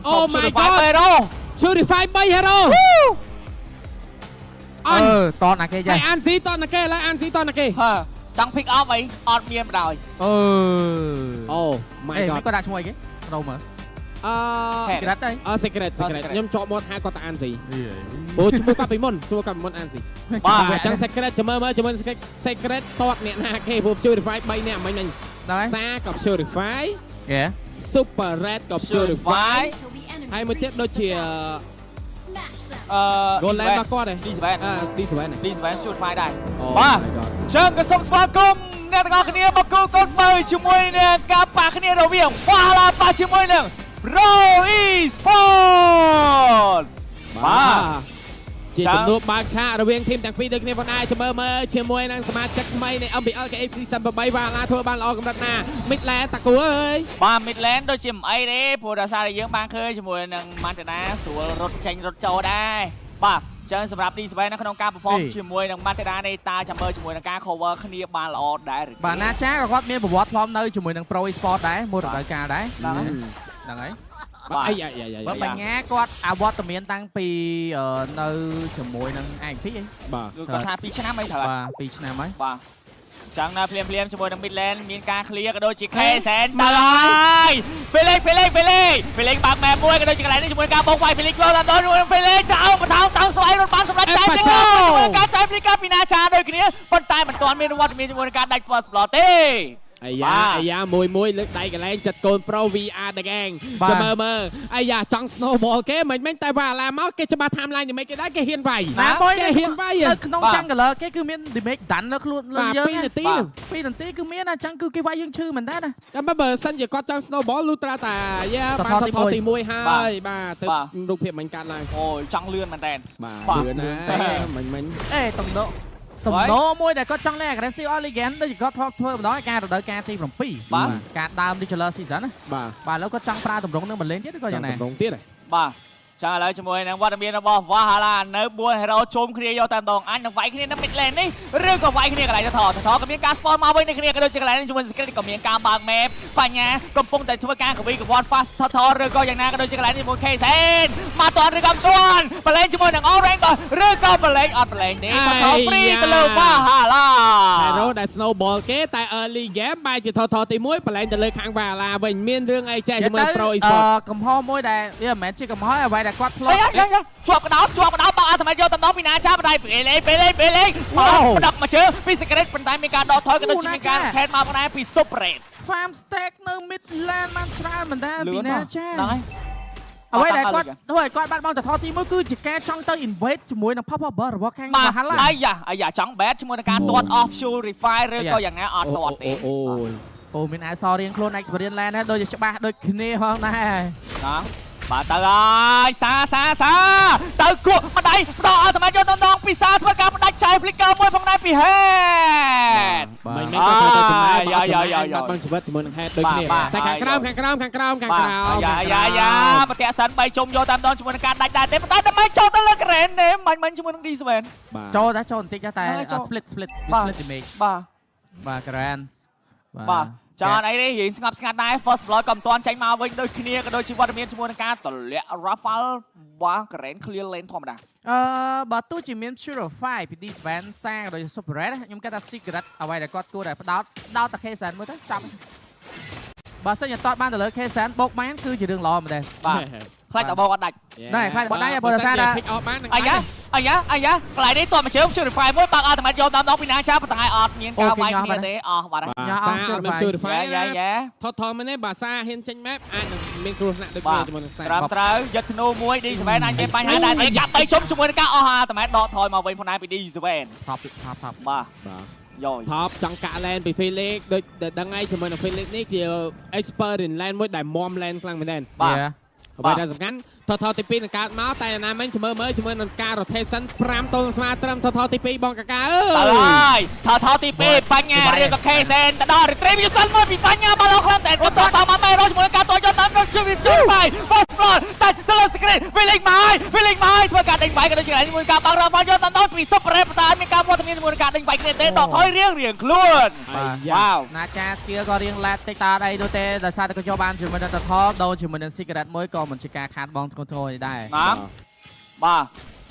Oh my god ชูริไฟใบเฮโร่ตอนนะแกใช่อันซีตอนนะแกแล้วอันซีตอนนะแกจังพิกออฟไอ้ออดเมียนดอยโอ้ my god ไม่ก็ได้ช่วยแกเราเหมือนsecret ได้secret ខ្ញុំជាប់មាត់ថាគាត់តាអានស៊ីអូជួយគាត់ពីមុនអានស៊ីបាទអញ្ចឹង secret ចាំមើលជាមួយ secret តតអ្នកណាគេព្រោះ purify 3នាក់មិញសាក៏ purify super red ក៏ purify ហើយមួយទៀតដូចជា golden របស់គាត់D7 purify ដែរបាទចឹងក៏សូមស្វាគមន៍អ្នកទាំងអស់គ្នាមកគូកូនបើជាមួយនឹងការប៉ះគ្នារវាងវ៉ាឡាប៉ះជាមួយនឹង Pro Esport បាទជាចំនួនបើកឆាករវាងធីមទាំងពីរដូចគ្នាផងដែរចាំមើលជាមួយនឹងសមាជិកថ្មីនៃ MPL KFC 38វ៉ាឡាធ្វើបានល្អកម្រិតណា Midland តាគូអើយបាទ Midland ដូចជាមិនអីទេព្រោះដោយសារតែយើងបានឃើញជាមួយនឹង Matana ស្រួលរត់ចេញរត់ចូលដែរបាទចឹងសម្រាប់ D7 នៅក្នុងការ perform ជាមួយនឹង Matana នេះតាចាំមើលជាមួយនឹងការ cover គ្នាបានល្អដែរបាទណាចាក៏គាត់មានប្រវត្តិធ្លាប់នៅជាមួយនឹង Pro Esport ដែរមួយរដូវកាលដែរហ្នឹងហើយបើបញ្ញាគាត់អវត្តមានតាំងពីនៅជាមួយនឹង IMP អីបាទគាត់ថា2ឆ្នាំអីត្រូវបាទ2ឆ្នាំហើយបាទចឹងណាភ្លាមជាមួយនឹង Midland មានការ clear ក៏ដូចជា K-Sen ទៅហើយពេលលេងបាក់ម៉ែមួយក៏ដូចជាកន្លែងនេះជាមួយការបងវាយពេលលេងចូលដល់ពេលលេងទៅអោបតោងស្វ័យរត់បានសម្រាប់ចាយពីជាមួយការចាយពីកាពីណាចាដូចគ្នាប៉ុន្តែមិនទាន់មានវត្តមានជាមួយនឹងការដាច់ first blood ទេអាយ៉ាមួយលើកដៃកន្លែងចិត្តកូន Pro VR ដgang ចាំមើលអាយ៉ាចង់ snowball គេមិនតែវ៉ាឡាមកគេច្បាស់ timeline យ៉ាងម៉េចគេដែរគេហ៊ានវាយណាមួយគេហ៊ានវាយនៅក្នុង jungle គេគឺមាន damage ដាន់នៅខ្លួនលើយើង2នាទីគឺមានអញ្ចឹងគឺគេវាយយើងឈឺមែនតើណាតែបើសិនជាគាត់ចង់ snowball លុះត្រាតាយ៉ាបានថតទី1ហើយបាទទៅរូបភាពមិនកាត់ឡើងអូយចង់លឿនមែនតើបាទលឿនណាមិញតំណមួយដែលគាត់ចង់លេង aggressive all legend ដូចគាត់ធ្វើម្ដងការរដូវកាលទី7បាទការដើម regular season ណាបាទឥឡូវគាត់ចង់ប្រើតម្រងនឹងមកលេងទៀតក៏យ៉ាងណាតម្រងទៀតបាទចឹងឥឡូវជាមួយនឹងវត្តមានរបស់ Valhalla នៅ4 hero ជុំគ្នាយកតែម្ដងអញនឹងវាយគ្នានៅ mid lane នេះឬក៏វាយគ្នាកន្លែងថតក៏មានការ spawn មកវិញនៅគ្នាក៏ដូចជាកន្លែងជាមួយ skill ក៏មានការបើក map បញ្ញាកំពុងតែធ្វើការកវីកវត្ត fast ថតឬក៏យ៉ាងណាក៏ដូចជាកន្លែងនេះមួយ K-Sen មកតឬក៏មិនទាន់បលែងជាមួយនឹង Orange ឬក៏បលែងអត់បលែងទេថត free ទៅលើ Valhalla hero ដែល snowball គេតែ early game បែរជាថតទី1បលែងទៅលើខាង Valhalla វិញមានរឿងអីចេះជាមួយ Pro Esport កំហុសមួយដែលវាមិនមែនជាកំហុសអ្វីដែលគាត់ធ្លាប់ជាប់កដោបើអត់តែយកតំណពីណាចាបណ្ដៃពេលលេងមកដឹកមកជើពី secret ប៉ុន្តែមានការដកថយក៏ដូចជាមានការខេតមកបណ្ដៃពី super red farm stack នៅ midland បានច្រើនមែនតើពីណាចាអ្វីដែលគាត់ធ្វើឲ្យគាត់បាត់បង់ទៅថតទី1គឺជាការចង់ទៅ invade ជាមួយនឹង pop up bar របស់ខាង Valhalla អាយ៉ាចង់ bet ជាមួយនឹងការទាត់ off purify ឬក៏យ៉ាងណាអត់ទាត់ទេអូមានអសរៀងខ្លួន experience land ដែរដូចច្បាស់ដូចគ្នាផងដែរណាបាទទៅហើយសាទៅគក់ម្ដាយផ្ដោតអត់តែយកតំណងពីសាធ្វើការបដាច់ចៃ flicker មួយផងដែរពី head មិនក៏ធ្វើទៅចំណាយបាត់បង់ជីវិតជាមួយនឹង head ដូចគ្នាតែខាងក្រោមយ៉ាប្រតិសិន3ជុំយកតាមដងជាមួយនឹងការដាច់ដែរទេប៉ុន្តែតែមិនចូលទៅលើ Grand ទេមិនជាមួយនឹង D7 ចូលបន្តិចតែ split damage បាទ Grand បាទចាអីនេះរៀងស្ងប់ស្ងាត់ដែរ first blood ក៏មិនទាន់ចេញមកវិញដូចគ្នាក៏ដូចជាវត្តមានជាមួយនឹងការទម្លាក់ Rafale បាទ Grand clear lane ធម្មតាបើទោះជាមាន purify ពី D7 សាក៏ដូចជា super red ខ្ញុំគិតថា secret អ្វីដែលគាត់គួរតែផ្ដោតតែ K-Sen មួយទៅចាប់បើសិនជាតតបានទៅលើ K-Sen បោកបានគឺជារឿងល្អមែនទេបាទខ្លាចតែបោកអត់ដាច់ដែរខ្លាចបោកដាច់បើថាអាយ៉ាកន្លែងនេះតមកជើង purify មួយបើកអត់តែយកតាមដងពីណាចាប៉ុន្តែអត់មានការវាយគ្នាទេអស់បាត់ហើយសាអត់មាន purify ថតមែនទេបើសាហ៊ានចេញ map អាចនឹងមានគ្រោះថ្នាក់ដូចគ្នាជាមួយនឹងសាត្រូវយកធ្នូមួយ D7 អាចមានបញ្ហាដែរកាប់3ជុំជាមួយនឹងការអស់អាតែដកថយមកវិញផងដែរពី D7 top បាទយោថប់ចង់កាក់ lane ពី Felix ដូចដឹងហើយជាមួយនឹង Felix នេះជា expert in lane មួយដែលមម lane ខ្លាំងមែនទេបាទអ្វីដែលសំខាន់ថតទី2នឹងកើតមកតែណាមិញមើលជាមួយនឹងការ rotation 5ទល់ស្មើត្រឹមថតទី2បងកាកាអើយថតទី2បញ្ញារៀងក៏ K-Sen ទៅដល់ retribution មួយពីបញ្ញាមកលោកខ្លាំងតែគាត់តបមកមេរោជាមួយការតយកតាមជួយ purify first blood តែទៅលើ screen វិញលេង Felix ធ្វើការដេញបាយក៏ដូចជាជាមួយការបង់រ៉ាវ៉ាល់យកតាមដល់ពីសុបរ៉េបតាមានការវត្តមានជាមួយការដេញបាយគ្នាទេតថយរៀងខ្លួនវ៉ាវ ណាចា skill ក៏រៀងឡែតតិចតាអីនោះទេដោយសារតែក៏ចូលបានជាមួយនឹងតថដូរជាមួយនឹង secret មួយក៏មិនជាការខាតបងធ្ងន់ធ្ងរនេះដែរ ណាបាទ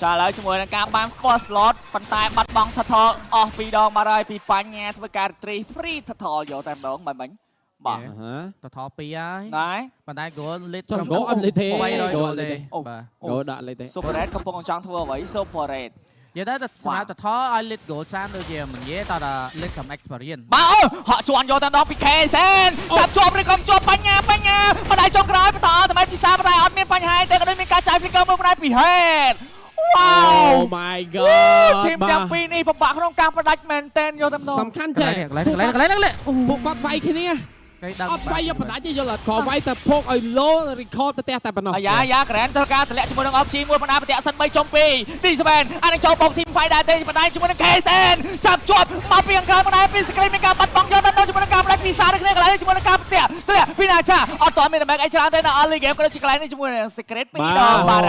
ចាឥឡូវជាមួយនឹងការបាន first blood ប៉ុន្តែបាត់បង់ថថអស់2ដងមកហើយពីបញ្ញាធ្វើការ retreat free ថថយកតែម្ដងមិនមិញបាទ តថ2ហើយ ណែ ប៉ុន្តែ goal លេត goal អត់លេតទេ 800 goal ទេបាទ goal ដាក់លេតទេ Super Red កំពុងចង់ធ្វើអ្វី Super Red និយាយទៅសម្រាប់តថឲ្យលេត goal ច្រើនដូចជាមិននិយាយតើលេតសំ experience បាទហក់ជន់យកតែម្ដងពី KSN ចាប់ជាប់ឬក៏មិនជាប់បញ្ញាបណ្ដៃចុងក្រោយបន្តតែពិសាបណ្ដៃអត់មានបញ្ហាទេក៏ដូចមានការចាយ flicker មួយបណ្ដៃពី head Oh my god ធីមទាំងពីរនេះពិបាកក្នុងការផ្ដាច់មែនតែនយកតែម្ដង សំខាន់ចេះ កន្លែងពួកគាត់វាយគ្នាអត់វាយយកបណ្ដាច់ទេយល់អត់ក៏វាយតែភោគឲ្យ low record ទៅផ្ទះតែប៉ុណ្ណោះ អាយ៉ាក្រែនធ្វើការតម្លាក់ជាមួយនឹង OPG មួយបណ្ដាប្រតិសិន3ចុង2ទី7អានឹងចូលបោកធីម fight ដែរទេបណ្ដាជាមួយនឹង KSN ចាប់ជាប់មកពីអង្គបណ្ដាពី screen មានការបាត់បង់យកតែជាមួយនឹងការផ្ដាច់ពីសាទៅគ្នាកន្លែងជាមួយនឹងការផ្ទះពីណាចាអត់ទាន់មានតម្លៃអីច្រើនទេនៅ early game ក៏ដូចជាកន្លែងនេះជាមួយនឹង secret 2ដងបាទ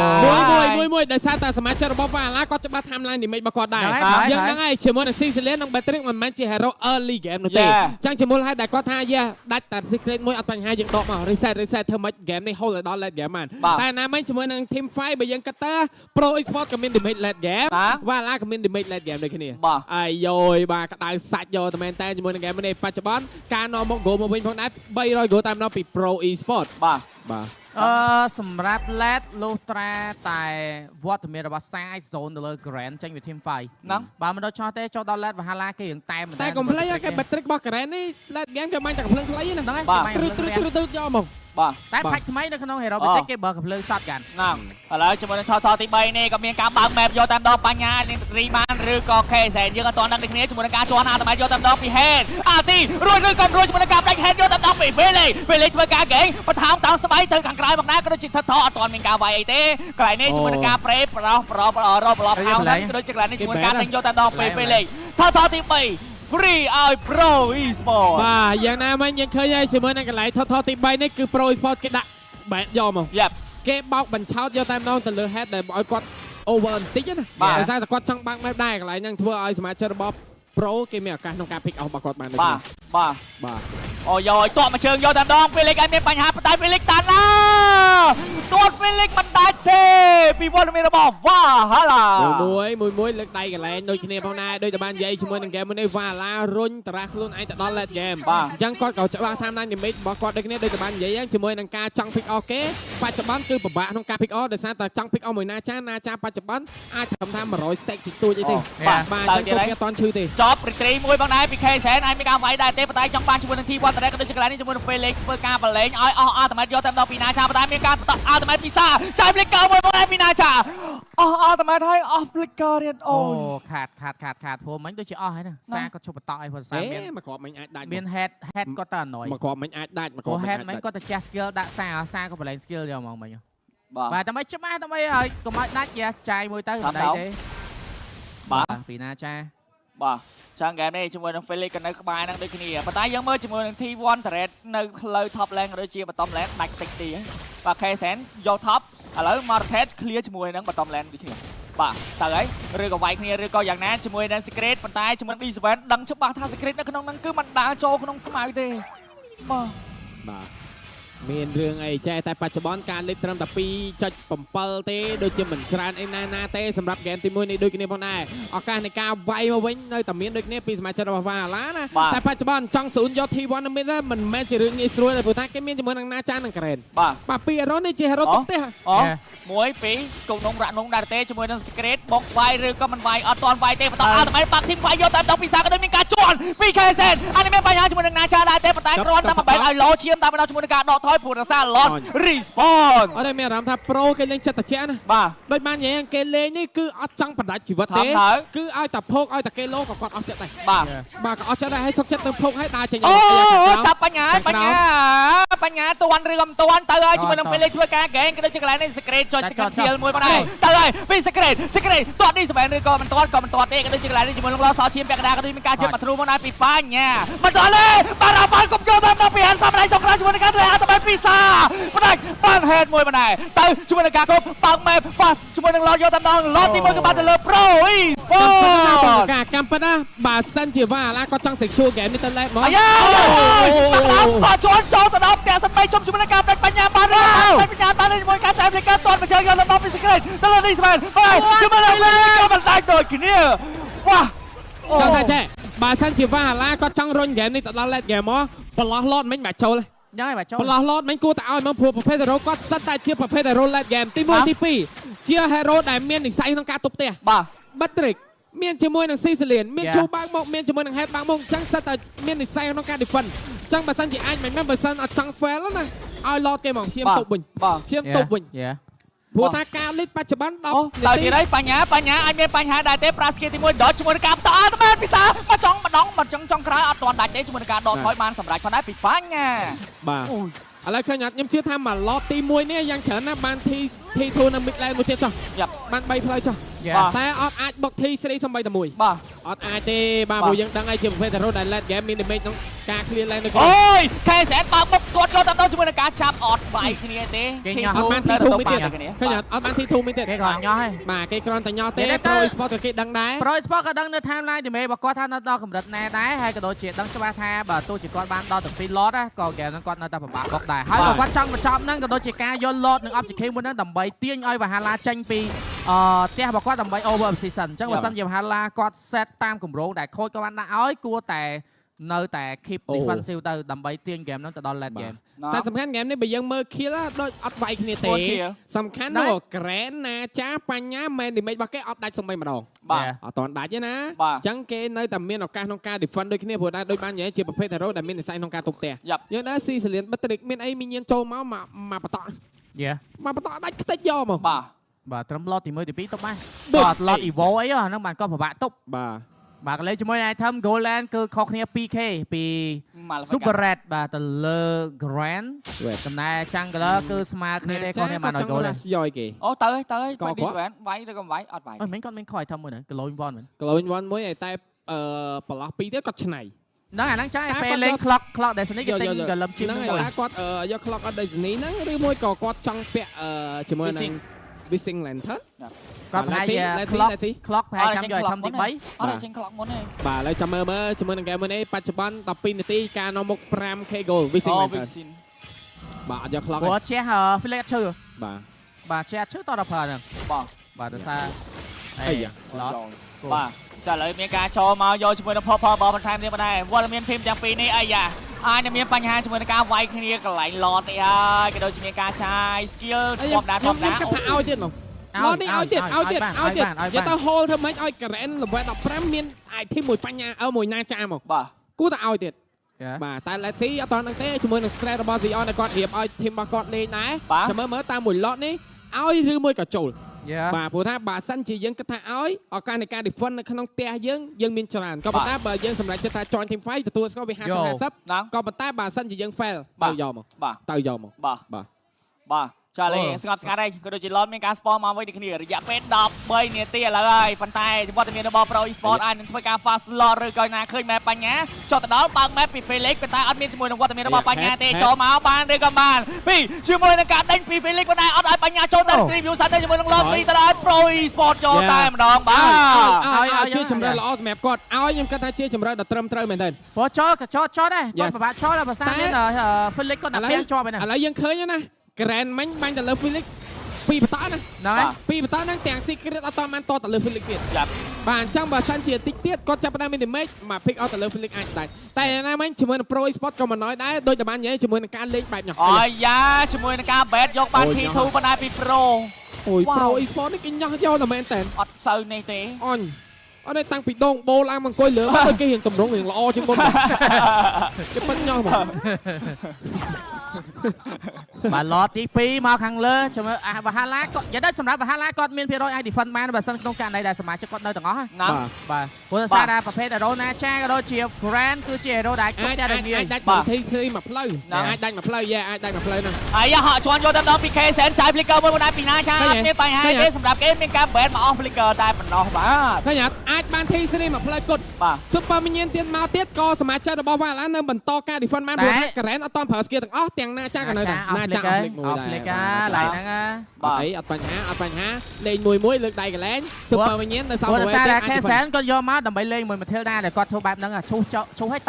មួយដោយសារតែសមាជិករបស់វ៉ាឡាគាត់ច្បាស់ timeline នេះមិនរបស់គាត់ដែរយ៉ាងហ្នឹងហើយជាមួយនឹង Sicilian និង Patrick មិនមែនជា hero early game នោះទេអញ្ចឹងជាមួយហើយដែលគាត់ថាយ៉ាដាច់តែ secret មួយអត់បញ្ហាយើងដកមក reset ធ្វើម៉េច game នេះ hold ដល់ late game បានតែណាមិញជាមួយនឹង team fight បើយើងគិតទៅ pro esport ក៏មាន damage late game វ៉ាឡាក៏មាន damage late game ដូចគ្នាអាយយយបាទក្តៅសាច់យកតែមែនតែជាមួយនឹង game នេះបច្ចុប្បន្នការនាំមក goal មកវិញផងដែរ300 goal តាមដល់ពី pro esport បាទសម្រាប់ LED Lustra តែវត្តមានរបស់ Side Zone ទៅលើ Grand ចេញពី Team Fight ហ្នឹងបើមិនដល់ឆ្នោតទេចូលដល់ LED វ៉ាឡាគេរឿងតែមិនតែ complain គេ Patrick របស់ Grand នេះ late game គេមិនតែ complain ខ្លីហ្នឹងហើយទ្រឹតយកមកបាទតែផាច់ថ្មីនៅក្នុង Hero Basic គេបើកំភ្លើង shotgun ហ្នឹងឥឡូវជាមួយនឹងថតទី3នេះក៏មានការបើក map យកតាមដងបញ្ញានឹងរីបានឬក៏ KSN យើងអត់ទាន់ដឹងគ្នាជាមួយនឹងការជន់អាតម៉ែយកតាមដងពី head អាទីរួចឬក៏រួចជាមួយនឹងការផ្ដាច់ head យកតាមដងពី Felix ធ្វើការ game បន្ថែមតាមស្បៃទៅខាងក្រៅមកណាក៏ដូចជាថតអត់ទាន់មានការវាយអីទេកន្លែងនេះជាមួយនឹងការ spray ប្រឡប់អោក៏ដូចជាកន្លែងនេះជាមួយការដេញយកតាមដងពី Felix ថតទី3free ឲ្យ Pro Esport បាទយ៉ាងណាមិញយើងឃើញហើយជាមួយនឹងកន្លែងថតទី3នេះគឺ Pro Esport គេដាក់បែតយកមកគេបោកបញ្ឆោតយកតែម្ដងទៅលើ head ដែលឲ្យគាត់ over បន្តិចណាដោយសារតែគាត់ចង់បាំងបែបដែរកន្លែងហ្នឹងធ្វើឲ្យសមាជិករបស់ Pro គេមានឱកាសក្នុងការ pick off របស់គាត់បានបាទអូយកឲ្យតក់មួយជើងយកតែម្ដង Felix អត់មានបញ្ហាប៉ុន្តែ Felix តាន់ណាទាត់ Felix មិនដាច់ទេពីវត្តមានរបស់ Valhalla មួយលើកដៃកន្លែងដូចគ្នាផងដែរដូចតែបាននិយាយជាមួយនឹង game នេះ Valhalla រុញតារះខ្លួនឯងទៅដល់ late game អញ្ចឹងគាត់ក៏ច្បាស់តាមណា damage របស់គាត់ដូចគ្នាដូចតែបាននិយាយជាមួយនឹងការចង់ pick off គេបច្ចុប្បន្នគឺពិបាកក្នុងការ pick off ដោយសារតែចង់ pick off មួយណាចាបច្ចុប្បន្នអាចត្រឹមថា100 stack ទីទួចអីទេបាទអញ្ចឹងគាត់គេអត់ទាន់ឈឺទេចប់ retreat មួយបងដែរពី KSN អាចមានការវាយដែរទេប៉ុន្តែចង់បានជាមួយនឹង T1 តែក៏ដូចជាកន្លែងនេះជាមួយនឹង Felix ធ្វើការបលែងឲ្យអស់អាតម៉ែតយកតែដល់ពីណាចាប៉ុន្តែមានការបន្តអាតម៉ែតពិសាចាយ flicker មួយបងដែរពីណាចាអស់អាតម៉ែតហើយអស់ flicker រៀនអូខាតព្រោះមិញដូចជាអស់ហើយណាសាគាត់ជប់បន្តឲ្យព្រោះសាមានមកគ្រាប់មិញអាចដាច់មាន head គាត់ទៅអណយមកគ្រាប់មិញអាចដាច់មកគ្រាប់ head មិញគាត់ទៅចេះ skill ដាក់សាក៏បលែង skill យកមកមិញបាទតែមិនច្បាស់តែឲ្យកុំឲ្យដាច់យ៉ាចាយមួយទៅមិនដែរទេបាទពីណាចាបាទចាំហ្គេមនេះជាមួយនឹង Felix ក៏នៅក្បែរហ្នឹងដូចគ្នាប៉ុន្តែយើងមើលជាមួយនឹង T1 Turret នៅផ្លូវ top lane ក៏ដូចជា bottom lane ដាច់តិចទីបាទ KSN យក top ឥឡូវ Martet clear ជាមួយនឹង bottom lane ដូចគ្នាបាទតើហើយឬក៏វាយគ្នាឬក៏យ៉ាងណាជាមួយនឹង Secret ប៉ុន្តែជាមួយនឹង B7 ដឹងច្បាស់ថា Secret នៅក្នុងហ្នឹងគឺមិនដើរចូលក្នុងស្មៅទេបាទមានរឿងអីចេះតែបច្ចុប្បន្នការលេបត្រឹមតែ 2.7 ទេដូចជាមិនច្រើនអីណាទេសម្រាប់ game ទី1នេះដូចគ្នាផងដែរឱកាសនៃការវាយមកវិញនៅតែមានដូចគ្នាពីសមាជិករបស់ Valhalla ណាតែបច្ចុប្បន្នចង់ស្រូនយក T1 នឹងមិនមែនជារឿងងាយស្រួលទេព្រោះថាគេមានជាមួយនឹងណាចានិង Karen បាទពី hero នេះជា hero ទុកទេ1 2ស្គប់នងរាក់នងដែរទេជាមួយនឹង Secret បុកវាយឬក៏មិនវាយអត់ទាន់វាយទេបន្តអត់តែបាក់ team វាយយកតែដល់ពីសាក៏ដូចមានការជន់ពី KSN អានេះមានបញ្ហាជាមួយនឹងណាចាដែរទេប៉ុន្តែគ្រាន់តែបែកឲ្យលោឈាមតាមដល់ជាមួយនឹងការដកថយព្រោះរសារ lot respawn អត់មានអារម្មណ៍ថា pro គេលេងចិត្តត្រជាក់ណាបាទដូចបាននិយាយគេលេងនេះគឺអត់ចង់បណ្ដាច់ជីវិតទេគឺឲ្យតែភោគឲ្យតែគេលោក៏គាត់អស់ចិត្តដែរបាទក៏អស់ចិត្តដែរឲ្យសុខចិត្តទៅភោគឲ្យដើរចេញអូចាប់បញ្ញាទាន់ឬក៏មិនទាន់ទៅហើយជាមួយនឹង Felix ធ្វើការ game ក៏ដូចជាកន្លែងនេះ Secret ចុច second shield មួយបងដែរទៅហើយពី Secret ទាត់នេះសម្រាប់ឬក៏មិនទាន់ទេក៏ដូចជាកន្លែងនេះជាមួយនឹងឡោសឈាមពាក់កណ្ដាលក៏ដូចមានការជិះមកទ្រូមកដែរពីបញ្ញាមិនទាន់ទេបារ៉ាបាល់កុំយក យកតាមដល់ពីហានសាមណៃចុងក្រោយជាមួយនឹងការលេអាតបែបពីសាបណ្ដាច់បានហេតមួយបណ្ដាច់ទៅជាមួយនឹងការគប់បើក map fast ជាមួយនឹងឡតយកតាមដល់ឡតទី1ក៏បានទៅលើ Pro Esport ការកម្មពិតណាបើសិនជាវ៉ាឡាគាត់ចង់ secure game នេះទៅលេមក អាយ៉ាបាក់ដល់ក៏ជន់ចូលទៅដល់ផ្ទះសិនបីជុំជាមួយនឹងការដាច់បញ្ញាបានហើយដាច់បញ្ញាបានជាមួយការចាំលេការទាត់បញ្ជើយកដល់ពី secret ទៅលើនេះស្មែនហើយជាមួយនឹងក៏បានដាច់ដូចគ្នាវ៉ា ចង់តែចេះបើសិនជាវ៉ាឡាគាត់ចង់រុញ game នេះទៅដល់ late game មកបន្លោះឡតមិញបាច់ចូល ហ្នឹងហើយបាទចូល បន្លោះឡតមិញគួរតែឲ្យមកព្រោះប្រភេទ hero គាត់សិតតែជាប្រភេទ hero late game ទី1ទី2ជា hero ដែលមាននិស្ស័យក្នុងការទប់ផ្ទះ បាទ Batrick មានជាមួយនឹង Sicilian មានជួបើកមកមានជាមួយនឹង Head បើកមកអញ្ចឹងសិតតែមាននិស្ស័យក្នុងការ defend អញ្ចឹងបើសិនជាអាចមិនមែនបើសិនអត់ចង់ fail ណាឲ្យឡតគេមកឈាមទប់វិញ បាទ ឈាមទប់វិញព្រោះថាការលេខបច្ចុប្បន្ន10 ទៅទៀតហើយបញ្ញាអាចមានបញ្ហាដែរទេប្រាស្គីទី1ដកជាមួយនឹងការបន្តអត់បានពិសាមកចង់ម្ដងមកចង់ក្រោយអត់ទាន់ដាច់ទេជាមួយនឹងការដកថយបានសម្រាប់ផងដែរពីបញ្ញា បាទឥឡូវឃើញអត់ខ្ញុំជឿថាមកឡតទី1នេះយ៉ាងច្រើនណាស់បាន T2 នៅ mid lane មួយទៀតចុះបាន3ផ្លូវចុះតែអត់អាចបុក T3 សំបីតែមួយ បាទ អត់អាចទេបាទព្រោះយើងដឹងហើយជាប្រភេទ hero ដែល late game មាន damage ក្នុងការ clear lane ដូចគ្នា អូយ KSN បើបុកគាត់យកតាមដល់ជាមួយនឹងការចាប់អត់វាយគ្នាទេ អត់បាន T2 មួយទៀតឃើញអត់បាន T2 មួយទៀត គេគ្រាន់ញ៉ោះហើយ បាទគេគ្រាន់តែញ៉ោះទេ Pro Esport ក៏គេដឹងដែរ Pro Esport ក៏ដឹងនៅ timeline ទីមេរបស់គាត់ថានៅដល់កម្រិតណាដែរហើយក៏ដូចជាដឹងច្បាស់ថាបើទោះជាគាត់បានដល់ទៅ2 lot ក៏ game ហ្នឹងគាត់នៅតែពិបាកបុកដែរហើយក៏គាត់ចង់បញ្ចប់ហ្នឹងក៏ដូចជាការយក lot និង objective មួយហ្នឹងដើម្បីទាញឲ្យ Valhalla ចេញពីផ្ទះរបស់គាត់ដើម្បី over season អញ្ចឹងបើសិនជា Valhalla គាត់ set តាមគម្រោងដែលខូចគាត់បានដាក់ឲ្យគួរតែនៅតែ keep defensive ទៅដើម្បីទាញ game ហ្នឹងទៅដល់ late game តែសំខាន់ game នេះបើយើងមើល kill ដូចអត់វាយគ្នាទេសំខាន់នោះ Grand ណាចាបញ្ញា main damage របស់គេអត់ដាច់សំបីម្ដង បាទ អត់ទាន់ដាច់ទេណាអញ្ចឹងគេនៅតែមានឱកាសក្នុងការ defend ដូចគ្នាព្រោះដែរដូចបាននិយាយជាប្រភេទ hero ដែលមាននិស្ស័យក្នុងការទប់ផ្ទះយើងដែរ Sicilian Batrick មានអីមានញៀនចូលមកបន្តមកបន្តដាច់ខ្ទេចយកមក បាទត្រឹម lot ទី1ទី2ទុកបានបាទ lot evo អីហ្នឹងបានគាត់ពិបាកទុក បាទក៏លេជាមួយ item Goland គឺខុសគ្នា 2k ពី Super Red បាទទៅលើ Grand ចំណែក Jungler គឺស្មើគ្នាទេគាត់មានបានឲ្យ Goland យកគេ អូទៅបើ Disvan វាយឬក៏វាយអត់វាយ អត់មិនគាត់មានខុស item មួយហ្នឹង Glowing One មែន Glowing One មួយតែប្រឡោះ2ទៀតគាត់ឆ្នៃ ហ្នឹងអាហ្នឹងចាពេលលេង clock Destiny គេទិញកលឹមជិះហ្នឹងមួយគាត់យក clock Destiny ហ្នឹងឬមួយក៏គាត់ចង់ពាក់ជាមួយនឹង Wishing Lantern គាត់ប្រហែលជា clock ប្រហែលចាំយក item ទី3អត់ចេញ clock មុនទេ បាទឥឡូវចាំមើលជាមួយនឹង game មួយនេះបច្ចុប្បន្ន12នាទីការនាំមុខ 5k goal Wishing Lantern បាទអត់យក clock ព្រោះជះ Flick ឈឺបាទជះឈឺតដល់ប្រើហ្នឹងបាទដោយសារអីឡតបាទចាឥឡូវមានការចូលមកយកជាមួយនឹង Pop បបន្ថែមទៀតបានដែរវត្តមានភីមទាំងពីរនេះអាយ៉ាអាចនឹងមានបញ្ហាជាមួយនឹងការវាយគ្នាកន្លែងឡតនេះហើយក៏ដូចជាមានការឆាយ skill ធម្មតាគាត់ថាឲ្យទៀតមកឡតនេះឲ្យទៀតយកទៅ hold ធ្វើម៉េចឲ្យ Karen level 15មាន item មួយបញ្ញាមួយណាចាមកបាទគួរតែឲ្យទៀតបាទតែ let's see អត់តនឹងទេជាមួយនឹង stress របស់ Zion ដែលគាត់រៀបឲ្យ team របស់គាត់លេងដែរចាំមើលតាមមួយ lot នេះឲ្យឬមួយក៏ចូលបាទព្រោះថាបើសិនជាយើងគិតថាឲ្យឱកាសនៃការ defend នៅក្នុងផ្ទះយើងមានច្រើនក៏ប៉ុន្តែបើយើងសម្រេចចិត្តថា join team fight ទទួលស្គាល់វា50 50ក៏ប៉ុន្តែបើសិនជាយើង fail ទៅយកមកបាទចាលេងស្ងប់ស្ងាត់ហើយក៏ដូចជាឡតមានការ spawn មកវិញដូចគ្នារយៈពេល13នាទីឥឡូវហើយប៉ុន្តែវត្តមានរបស់ Pro Esport អាចនឹងធ្វើការ fast slot ឬក៏ណាឃើញ map បញ្ញាចុះទៅដល់បើក map ពី Felix ប៉ុន្តែអត់មានជាមួយនឹងវត្តមានរបស់បញ្ញាទេចូលមកបានឬក៏បានពីជាមួយនឹងការដេញពី Felix ប៉ុន្តែអត់ឲ្យបញ្ញាចូលទៅ review សាច់ទៅជាមួយនឹងឡតពីទៅដល់ Pro Esport ចូលតែម្ដងបាទឲ្យជួយជំរឿនល្អសម្រាប់គាត់ឲ្យខ្ញុំគិតថាជាជំរឿនដ៏ត្រឹមត្រូវមែនទេព្រោះចូលក៏ចូលដែរគាត់ពិបាកចូលតែភាសាមាន Felix គាត់ដាក់ពាំងជាប់ឯណាឥឡូវយើងឃើញណាGrand មិញបាញ់ទៅលើ Felix ពីបតណាហ្នឹងពីបតហ្នឹងទាំង secret អត់តបានតទៅលើ Felix ទៀតបាទអញ្ចឹងបើសិនជាតិចទៀតគាត់ចាប់ផ្ដើមមាន damage មក pick out ទៅលើ Felix អាចដាច់តែណាមិញជាមួយនឹង Pro Esport ក៏មិនណយដែរដូចតែបាននិយាយជាមួយនឹងការលេងបែបញ៉ាំអាយ៉ាជាមួយនឹងការ bet យកបាន T2 ប៉ុន្តែពី Pro អូយ Pro Esport នេះគេញ៉ាំយកតែមែនតើអត់សូវនេះទេអញអត់តាំងពីដងបូលឡើងមកអង្គុយលើដូចគេរៀងតម្រង់រៀងល្អជាងមុនគេប៉ិនញ៉ាំមក បាទឡតទី2មកខាងលើជាមួយវ៉ាហាឡាគាត់និយាយទៅសម្រាប់វ៉ាហាឡាគាត់មានភាគរយអាច defend បានបើសិនក្នុងករណីដែលសមាជិកគាត់នៅទាំងអស់ ណា បាទព្រោះសារថាប្រភេទ Hero Nacha ក៏ដូចជា Brand គឺជា Hero ដែលគាត់តែងាយ អាចដាច់បន្ទីធីមួយផ្លូវអាចដាច់មួយផ្លូវអាចដាច់មួយផ្លូវហ្នឹង ហើយហក់ជន់យកតែម្ដងពី K សែនចាយ flicker មួយណាពីណាចាអត់មានបញ្ហាទេសម្រាប់គេមានការ ban មកអស់ flicker តែប៉ុណ្ណោះបាទ ឃើញអាចបានធីសេរីមួយផ្លូវគត់ បាទ Super Minion ទៀតមកទៀតក៏សមាជិករបស់វ៉ាឡានៅបន្តការ defend បានព្រោះថាការ៉ែនអត់តន់ប្រើ skill ទាំងអស់ទាំងណាចាក៏នៅដែរណាចាអត់ flick មួយដែរ flick ឡើយហ្នឹង បាទអត់បញ្ហាលេងមួយលើកដៃកន្លែង Super Minion នៅសង ព្រោះសារថា K សែនគាត់យកមកដើម្បីលេងមួយ Matilda ដែលគាត់ធ្វើបែបហ្នឹងឈូសឲ្យ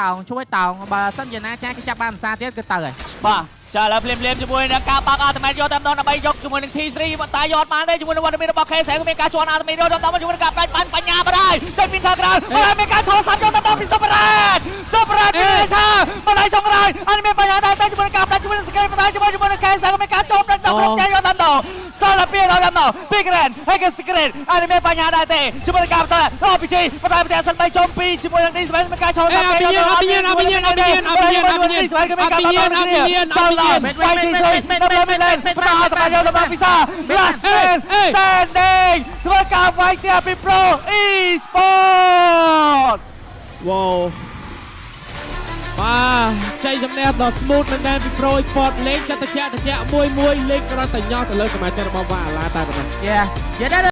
តោងបើសិនជាណាចាគេចាប់បានភាសាទៀតគឺទៅហើយ បាទចាឥឡូវភ្លាមជាមួយនឹងការបាក់ ultimate យកតែម្ដងដើម្បីយកជាមួយនឹង T3 មកតែយកបានទេជាមួយនឹងវត្តមានរបស់ K សែនក៏មានការជន់ ultimate យកតែម្ដងជាមួយនឹងការផ្ដាច់បញ្ញាបណ្ដាយចេញពីខាងក្រៅហើយមានការឈរសាប់យកតែម្ដងពី Super ពីឆាបណ្ដាយចុងក្រោយអត់មានបញ្ហាដែរតែជាមួយនឹងការផ្ដាច់ជាមួយនឹង Skate បណ្ដាយជាមួយនឹង K សែនក៏មានការចូលផ្ដាច់ចូលក្រុមចែកយកតែម្ដងសល់តែពីដល់តែម្ដងពី Grand ហើយក៏ Secret អត់មានបញ្ហាដែរទេជាមួយនឹងការបន្តពីជីបណ្ដាយប្រទេសសិន3ចូល2ជាមួយនឹង D7 មានការឈរសាប់គេយកតែម្ដងអត់មានក៏មានការបន្តគ្នាចូលឡើង Fight this way ដល់មិនlên ផ្ដោតតែយកទៅពិសា Last Standing ធ្វើការវាយទាពី Pro Esport វ៉ូបាទជ័យជំនះដ៏ smooth មែនទែនពី Pro Esport លេងចិត្តត្រជាក់មួយលេងគ្រាន់តែញ៉ោះទៅលើសមាជិករបស់វ៉ាឡាតែប៉ុណ្ណោះ Yeah